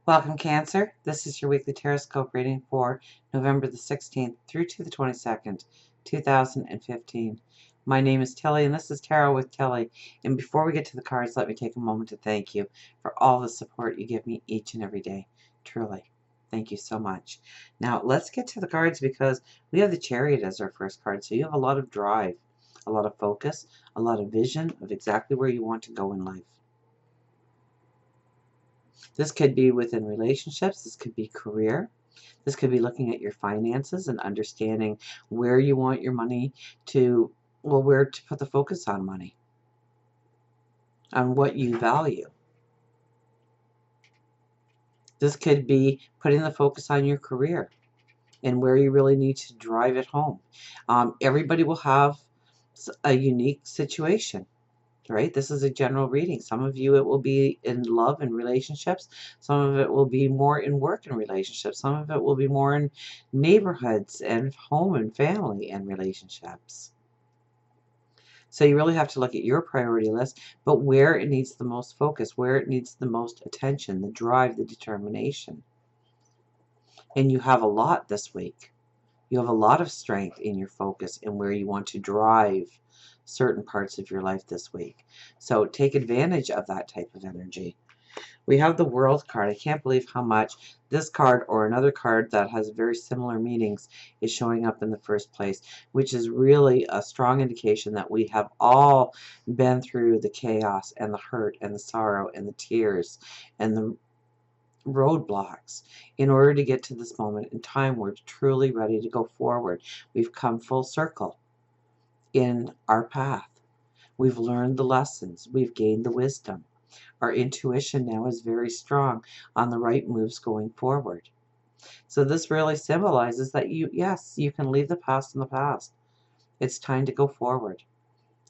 Welcome, Cancer. This is your weekly Teroscope reading for November the 16th through to the 22nd, 2015. My name is Tilly, and this is Tarot with Tilly. And before we get to the cards, let me take a moment to thank you for all the support you give me each and every day. Truly, thank you so much. Now, let's get to the cards because we have the Chariot as our first card. So you have a lot of drive, a lot of focus, a lot of vision of exactly where you want to go in life. This could be within relationships. This could be career. This could be looking at your finances and understanding where you want your money to, well, where to put the focus on money, on what you value. This could be putting the focus on your career and where you really need to drive it home. Everybody will have a unique situation. Right? This is a general reading. Some of you, it will be in love and relationships. Some of it will be more in work and relationships. Some of it will be more in neighborhoods and home and family and relationships. So you really have to look at your priority list, but where it needs the most focus, where it needs the most attention, the drive, the determination. And you have a lot this week. You have a lot of strength in your focus and where you want to drive certain parts of your life this week. So take advantage of that type of energy. We have the World card. I can't believe how much this card or another card that has very similar meanings is showing up in the first place, which is really a strong indication that we have all been through the chaos and the hurt and the sorrow and the tears and the roadblocks in order to get to this moment in time. We're truly ready to go forward. We've come full circle in our path. We've learned the lessons. We've gained the wisdom. Our intuition now is very strong on the right moves going forward. So this really symbolizes that yes, you can leave the past in the past. It's time to go forward.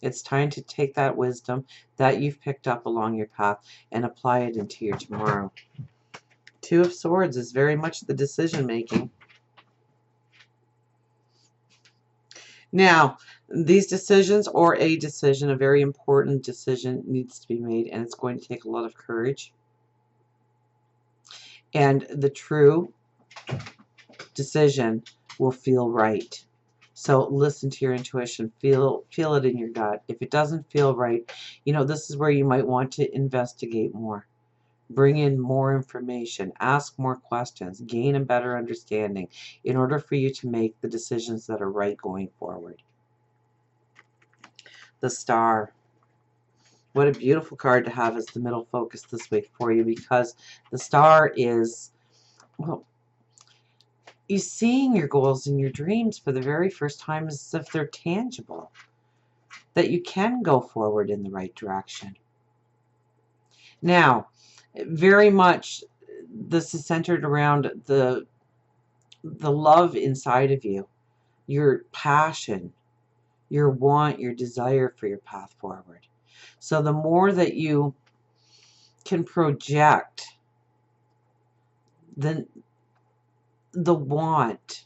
It's time to take that wisdom that you've picked up along your path and apply it into your tomorrow. Two of Swords is very much the decision making. Now, these decisions or a decision, a very important decision needs to be made, and it's going to take a lot of courage. And the true decision will feel right. So listen to your intuition, feel it in your gut. If it doesn't feel right, this is where you might want to investigate more. Bring in more information, ask more questions, gain a better understanding in order for you to make the decisions that are right going forward. The Star. What a beautiful card to have as the middle focus this week for you, because the Star is, well, you're seeing your goals and your dreams for the very first time as if they're tangible, that you can go forward in the right direction. Now, very much this is centered around the love inside of you, your passion, your want, your desire for your path forward. So the more that you can project the want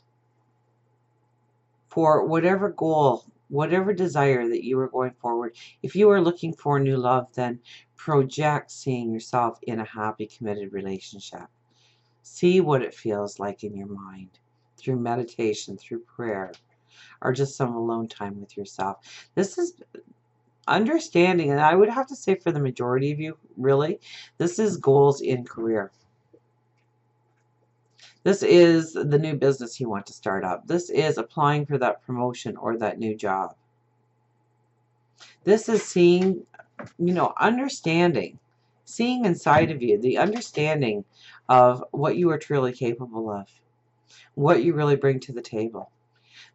for whatever goal, whatever desire that you are going forward. If you are looking for new love, then project seeing yourself in a happy, committed relationship. See what it feels like in your mind through meditation, through prayer, or just some alone time with yourself. This is understanding, and I would have to say for the majority of you, really, this is goals in career. This is the new business you want to start up. This is applying for that promotion or that new job. This is seeing, understanding, seeing inside of you, the understanding of what you are truly capable of, what you really bring to the table,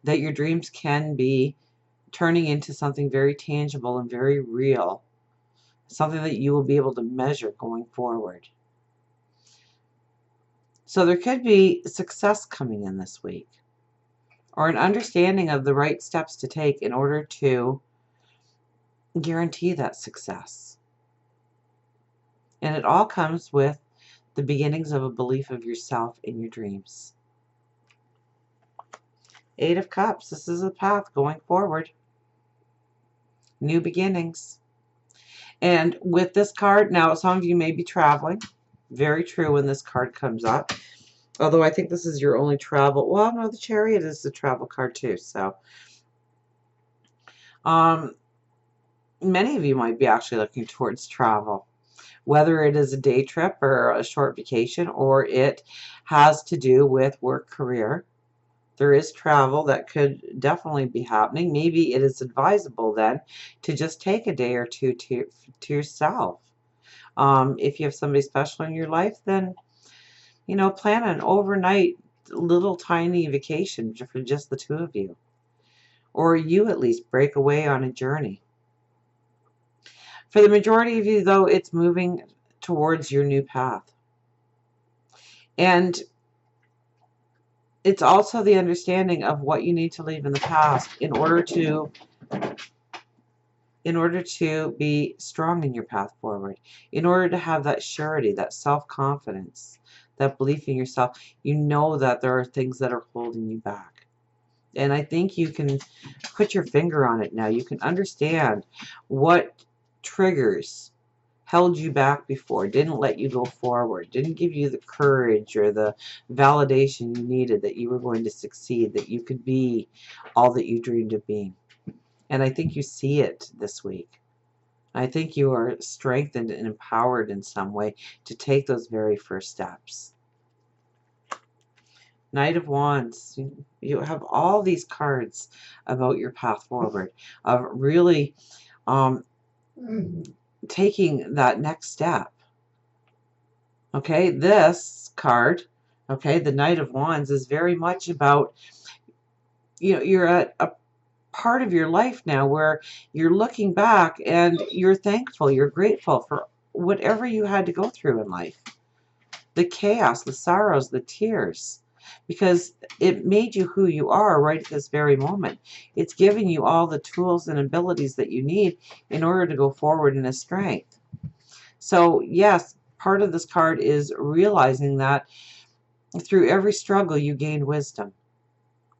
that your dreams can be turning into something very tangible and very real, something that you will be able to measure going forward. So there could be success coming in this week, or an understanding of the right steps to take in order to guarantee that success. And it all comes with the beginnings of a belief of yourself in your dreams. Eight of Cups. This is a path going forward. New beginnings. And with this card, now some of you may be traveling. Very true when this card comes up. Although I think this is your only travel. Well, no, the Chariot is the travel card too. So, many of you might be actually looking towards travel, whether it is a day trip or a short vacation, or it has to do with work career. There is travel that could definitely be happening. Maybe it is advisable then to just take a day or two to yourself. If you have somebody special in your life, then, plan an overnight little tiny vacation for just the two of you. Or you at least break away on a journey. For the majority of you, though, it's moving towards your new path. And it's also the understanding of what you need to leave in the past in order to be strong in your path forward, in order to have that surety, that self-confidence, that belief in yourself. You know that there are things that are holding you back. And I think you can put your finger on it now. You can understand what triggers held you back before, didn't let you go forward, didn't give you the courage or the validation you needed that you were going to succeed, that you could be all that you dreamed of being. And I think you see it this week. I think you are strengthened and empowered in some way to take those very first steps. Knight of Wands, you have all these cards about your path forward, of really taking that next step. Okay, this card, okay, the Knight of Wands, is very much about, you're at a part of your life now where you're looking back and you're thankful, you're grateful for whatever you had to go through in life. The chaos, the sorrows, the tears, because it made you who you are right at this very moment. It's giving you all the tools and abilities that you need in order to go forward in a strength. So yes, part of this card is realizing that through every struggle you gained wisdom,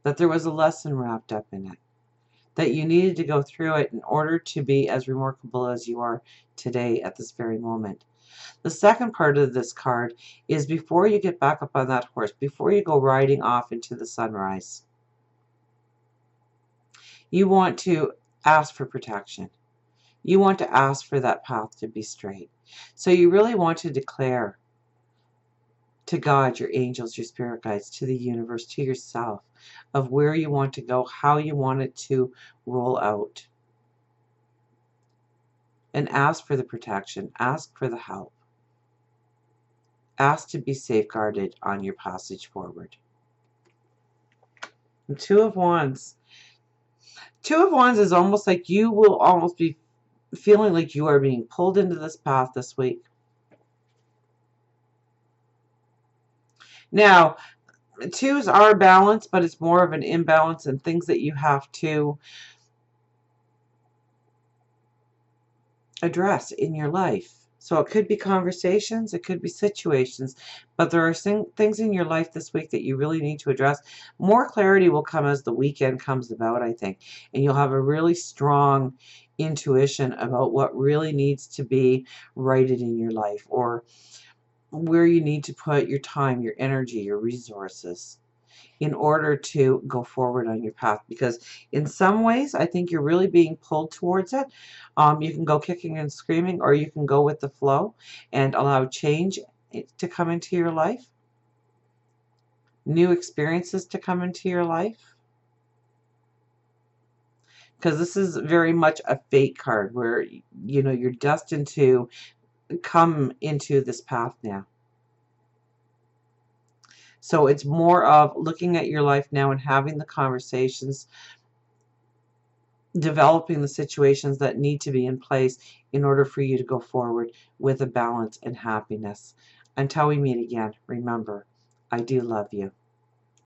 that there was a lesson wrapped up in it, that you needed to go through it in order to be as remarkable as you are today at this very moment. The second part of this card is before you get back up on that horse, before you go riding off into the sunrise, you want to ask for protection. You want to ask for that path to be straight. So you really want to declare to God, your angels, your spirit guides, to the universe, to yourself, of where you want to go, how you want it to roll out. And ask for the protection, ask for the help. Ask to be safeguarded on your passage forward. And Two of Wands. Two of Wands is almost like you will almost be feeling like you are being pulled into this path this week. Now, twos are balanced, but it's more of an imbalance and things that you have to address in your life. So it could be conversations, it could be situations, but there are things in your life this week that you really need to address. More clarity will come as the weekend comes about, I think, and you'll have a really strong intuition about what really needs to be righted in your life, or where you need to put your time, your energy, your resources in order to go forward on your path. Because in some ways, I think you're really being pulled towards it. You can go kicking and screaming, or you can go with the flow and allow change to come into your life, new experiences to come into your life. Because this is very much a fate card where, you're destined to come into this path now. So it's more of looking at your life now and having the conversations, developing the situations that need to be in place in order for you to go forward with a balance and happiness. Until we meet again, remember, I do love you.